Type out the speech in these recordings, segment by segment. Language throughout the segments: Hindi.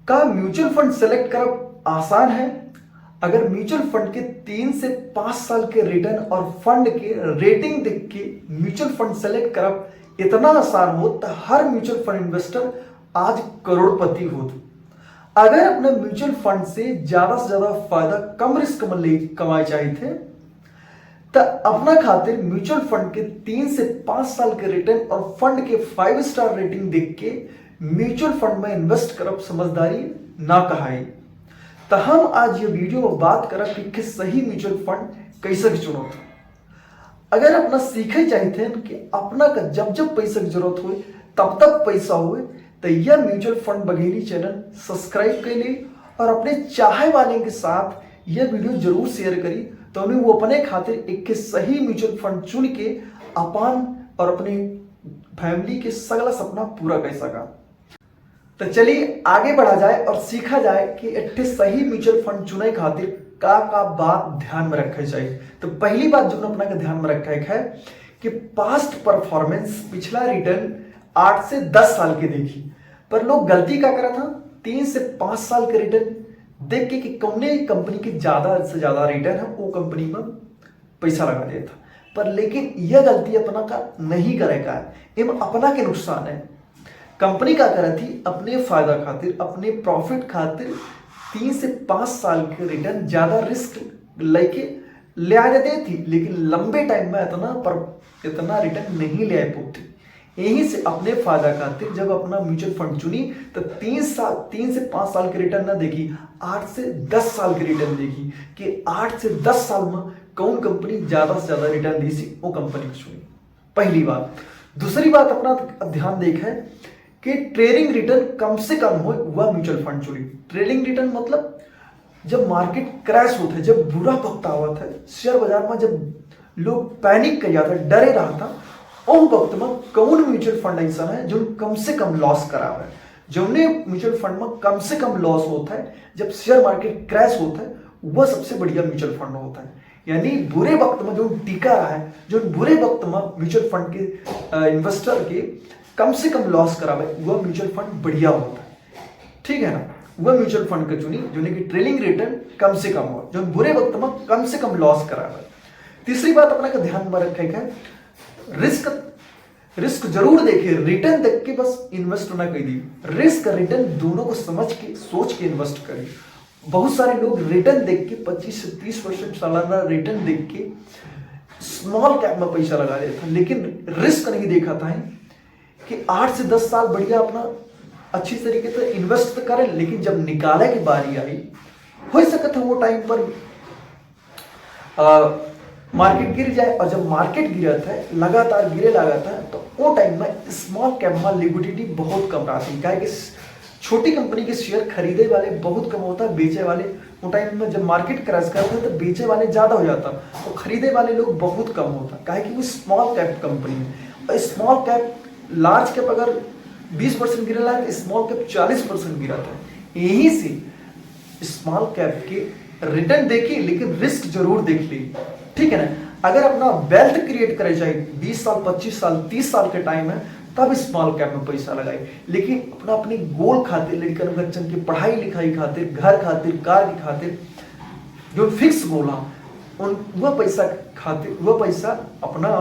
का म्यूचुअल फंड सेलेक्ट करब आसान है? अगर म्यूचुअल फंड के 3 से 5 साल के रिटर्न और फंड के रेटिंग देख के म्यूचुअल फंड सेलेक्ट करब इतना आसान हो तो हर म्यूचुअल फंड इन्वेस्टर आज करोड़पति होत। अगर अपने म्यूचुअल फंड से ज्यादा फायदा कम रिस्क में कमाए चाहिए थे तो अपना खातिर म्यूचुअल फंड के 3 से 5 साल के रिटर्न और फंड के 5 स्टार रेटिंग देख के म्यूचुअल फंड में इन्वेस्ट करब समझदारी ना कहाई। तो हम आज ये वीडियो में बात करब कि सही म्यूचुअल फंड कैसे चुनो। अगर अपना सीखे चाहिए कि अपना का जब पैसा की जरूरत हो तब पैसा हो तो यह mutual fund Bagheli channel subscribe कर ले और अपने चाहे वाले के साथ यह वीडियो जरूर शेयर करी तो उन्हें वो अपने खातिर एक सही म्यूचुअल फंड चुन के अपन और अपने फैमिली के सगला सपना पूरा कर सका। तो चलिए आगे बढ़ा जाए और सीखा जाए कि एक सही म्यूचुअल फंड चुने खातिर का बात ध्यान में रखे चाहिए। तो पहली बात जो अपना का ध्यान में रखा है कि पास्ट परफॉर्मेंस पिछला रिटर्न 8 से 10 साल के देखी, पर लोग गलती क्या करा था 3 से 5 साल के रिटर्न देख के कि कौने कंपनी की ज्यादा से ज्यादा रिटर्न है वो कंपनी में पैसा लगा दिया था। पर लेकिन यह गलती अपना का नहीं करेगा, एवं अपना के नुकसान है। कंपनी का करा थी अपने फायदा खातिर अपने प्रॉफिट खातिर 3 से 5 साल के रिटर्न ज्यादा रिस्क लेके ले आ जाती थी, लेकिन लंबे टाइम में इतना रिटर्न नहीं ले आ पाती। यही से अपने फायदा खातिर जब अपना म्यूचुअल फंड चुनी तो 3 से 5 साल के रिटर्न ना देखी, 8 से 10 साल के रिटर्न देखी कि 8 से 10 साल में कौन कंपनी ज्यादा से ज्यादा रिटर्न दी सी वो कंपनी चुनी। पहली बात। दूसरी बात अपना ध्यान देखा कि ट्रेडिंग रिटर्न कम से कम हो वह म्यूचुअल फंड चुनी। ट्रेडिंग रिटर्न मतलब जब मार्केट क्रैश होता है, जब बुरा वक्त आवत है, शेयर बाजार में जब लोग पैनिक कर जाता है, डरे रहा था, उस वक्त में कौन म्यूचुअल फंड ऐसा है जो कम से कम लॉस करावे। जौने म्यूचुअल फंड में कम से कम लॉस होता है जब शेयर मार्केट क्रैश होता है वह सबसे बढ़िया म्यूचुअल फंड होता है। यानी बुरे वक्त में जो टिका रहा है, जो बुरे वक्त में म्यूचुअल फंड के इन्वेस्टर के कम से कम लॉस करावे वह म्यूचुअल फंड बढ़िया होता है। ठीक है ना, वह म्यूचुअल फंड का चुनी जो कि ट्रेलिंग रिटर्न कम से कम हो, जो बुरे वक्त में कम से कम लॉस करावे। तीसरी बात अपना का ध्यान में रखेगा रिस्क जरूर देखे, रिटर्न देख के बस इन्वेस्ट ना कर दी। रिस्क रिटर्न दोनों को समझ के सोच के इन्वेस्ट करें। बहुत सारे लोग रिटर्न देख के 25 से 30% सालाना रिटर्न देख के स्मॉल कैप में पैसा लगा देता, लेकिन रिस्क नहीं देखा था कि 8 से 10 साल बढ़िया अपना अच्छी तरीके से इन्वेस्ट करें, लेकिन जब निकाले की बारी आई हो सकता है वो टाइम पर मार्केट गिर जाए, और जब मार्केट गिरता है लगातार गिरे लगाता है तो वो टाइम में स्मॉल कैप में लिक्विडिटी बहुत कम रहती है। कि छोटी कंपनी के शेयर खरीदे वाले बहुत कम होता है, बेचे वाले वो टाइम में जब मार्केट क्रैश करता है तो बेचे वाले ज्यादा हो जाता है और खरीदे वाले लोग बहुत कम होता है। कि वो स्मॉल कैप कंपनी है, और स्मॉल कैप लार्ज कैप अगर 20% गिरा है तो स्मॉल कैप 40% गिरा था। यही से स्मॉल कैप के रिटर्न देखिए, लेकिन रिस्क जरूर देख ली। ठीक है ना। अगर अपना वेल्थ क्रिएट करे चाहिए 20 साल 25 साल 30 साल के टाइम है तब स्मॉल कैप में पैसा लगाए, लेकिन अपने गोल खातिर, लड़कन बच्चन की पढ़ाई लिखाई खातिर, घर खातिर, कार की खातिर जो फिक्स गोल है वह पैसा अपना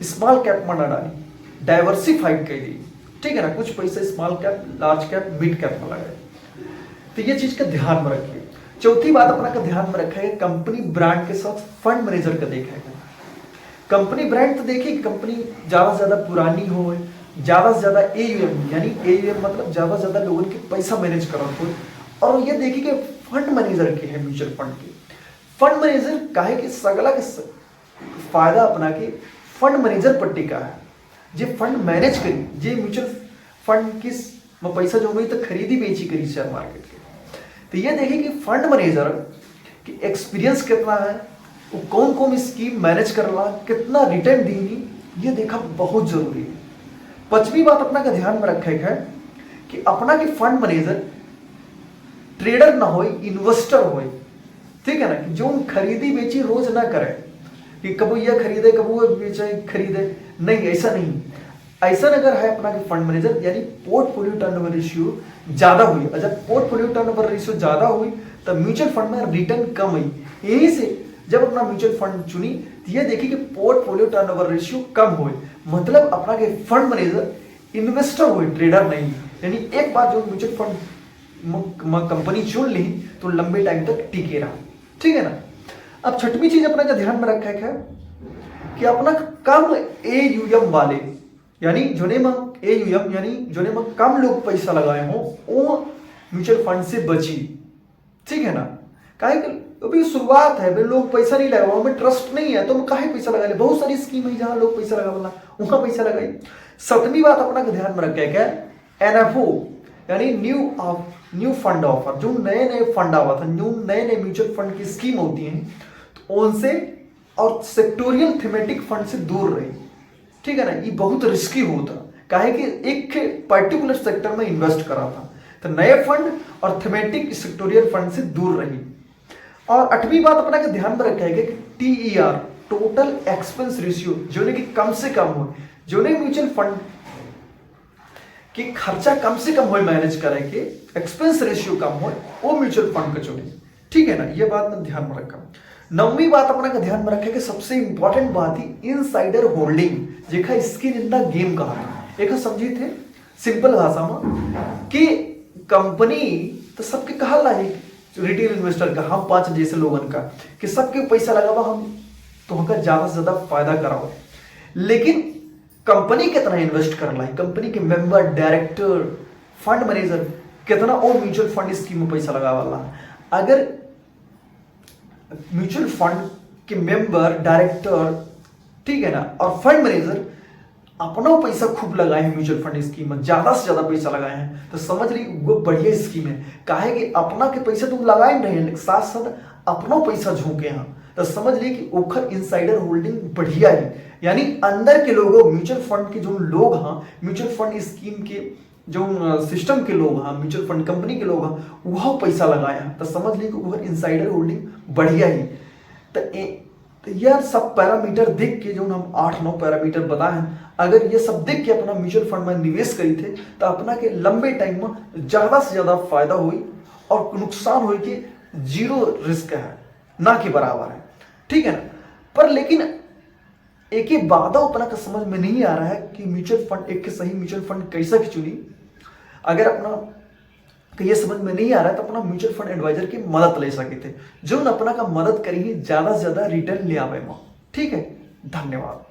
स्मॉल कैप में ना डाली, डाइवर्सिफाइड कर दी। ठीक है ना, कुछ पैसा small cap, large cap, mid cap में लगाए। तो ये चीज का ध्यान में रखिए। चौथी बात अपना का ध्यान में रखा है कंपनी ब्रांड के साथ फंड मैनेजर का देखा है। कंपनी ब्रांड तो देखिए कंपनी ज्यादा से ज्यादा पुरानी हो, ज्यादा से ज्यादा AUM, यानी AUM मतलब ज्यादा से ज्यादा लोगों के पैसा मैनेज करत हो, और ये देखिए कि फंड मैनेजर के है म्यूचुअल फंड के। फंड मैनेजर काहे कि सगला के फायदा अपना के फंड मैनेजर पर टिका है। जे फंड मैनेज करी, जे म्यूचुअल फंड की पैसा जो हुई तो खरीदी बेची करी शेयर मार्केट के, तो ये देखिए कि फंड मैनेजर की एक्सपीरियंस कितना है, वो कौन कौन स्कीम मैनेज करला, कितना रिटर्न देनी, ये देखा बहुत जरूरी है। पांचवी बात अपना का ध्यान में रखे है कि अपना की फंड मैनेजर ट्रेडर ना हो, इन्वेस्टर हो। ठीक है ना, कि जो खरीदी बेची रोज ना करे कि कबू यह खरीदे कबू बेचे खरीदे, नहीं, ऐसा नहीं। ऐसा अगर है अपना कि फंड मैनेजर यानी पोर्टफोलियो टर्नओवर रेशियो ज्यादा हुई, और जब पोर्टफोलियो टर्नओवर रेशियो ज्यादा हुई तब म्यूचुअल फंड में रिटर्न कम हुई। यही से जब अपना म्यूचुअल फंड चुनी तो ये देखी कि पोर्टफोलियो टर्नओवर रेशियो कम हुए, मतलब अपना के फंड मैनेजर इन्वेस्टर हुए, ट्रेडर नहीं। यानी एक बार जो म्यूचुअल फंड कंपनी चुन ली तो लंबे टाइम तक टिके रहा, ठीक है ना। अब छठवीं चीज अपना का ध्यान में रखा है कि अपना कम AUM वाले यानी जोने में AUM यानी जोने में कम लोग पैसा लगाए हो वो म्यूचुअल फंड से बची, ठीक है ना। काहे कि अभी शुरुआत है, लोग पैसा नहीं लगाओ, हमें ट्रस्ट नहीं है तो हम काहे पैसा लगा ले। बहुत सारी स्कीम है जहां लोग पैसा लगा बोला वहां पैसा लगाई। सातवीं बात अपना का ध्यान में रखे क्या, NFO यानी न्यू फंड ऑफर, जो नए नए फंड आवा था, जो नए नए म्यूचुअल फंड की स्कीम होती है तो उनसे और सेक्टोरियल थीमेटिक फंड से दूर रही, ठीक है ना। ये बहुत रिस्की होता, काहे कि एक पर्टिकुलर सेक्टर में इन्वेस्ट करा था, तो नए फंड और थीमेटिक सेक्टोरियल फंड से दूर रही। और आठवीं बात अपना के ध्यान में रखेगा कि TER टोटल एक्सपेंस रेशियो जो कि कम से कम हो, जो म्यूचुअल फंड कि खर्चा कम से कम हो मैनेज करे के एक्सपेंस रेशियो कम हो वो म्यूचुअल फंड का चुने, ठीक है ना। ये बात मैं ध्यान में रखा। नौवीं बात अपना का ध्यान में रखे कि सबसे इंपॉर्टेंट बात ही इनसाइडर होल्डिंग, जेखा स्किन इन द गेम कहा था। एक समझी थे सिंपल भाषा में कि कंपनी तो सबके कहा ला है, रिटेल इन्वेस्टर का, हम 5 जैसे लोगन का कि सबके पैसा लगावा, हम तो ज्यादा से ज्यादा फायदा कराओ, लेकिन कंपनी कितना इन्वेस्ट कर ला, कंपनी के मेंबर, डायरेक्टर, फंड मैनेजर कितना और म्यूचुअल फंड स्कीम में पैसा लगावाला। अगर म्यूचुअल फंड के मेंबर, डायरेक्टर, ठीक है ना, और फंड मैनेजर अपना पैसा खूब लगाए हैं म्यूचुअल फंड स्कीम में, ज्यादा से ज्यादा पैसा लगाए हैं, तो समझ ली वो बढ़िया स्कीम है। काहे कि अपना के पैसा तुम लगाए नहीं रहे, साथ साथ अपना पैसा झोंके हैं, तो समझ ली कि ओखर इनसाइडर होल्डिंग बढ़िया है। यानी अंदर के लोगों, म्यूचुअल फंड के जो लोग हैं, म्यूचुअल फंड स्कीम के जो सिस्टम के लोग हैं, म्यूचुअल फंड कंपनी के लोग हैं, वह पैसा लगाए हैं, तो समझ ली कि ओखर इनसाइडर होल्डिंग बढ़िया ही। तो यह सब पैरामीटर देख के जो हम 8-9 पैरामीटर बताए हैं, अगर ये सब देख के अपना म्यूचुअल फंड में निवेश करी थे तो अपना के लंबे टाइम में ज्यादा से ज्यादा फायदा हुई और नुकसान हुई कि 0 रिस्क है, ना के बराबर है, ठीक है ना। पर लेकिन एक ही बाधा अपना का समझ में नहीं आ रहा है कि म्यूचुअल फंड, एक सही म्यूचुअल फंड कैसा की चुनी। अगर अपना ये समझ में नहीं आ रहा है तो अपना म्यूचुअल फंड एडवाइजर की मदद ले सके थे, जो अपना का मदद करेंगे ज्यादा से ज्यादा रिटर्न ले आवे, ठीक है। धन्यवाद।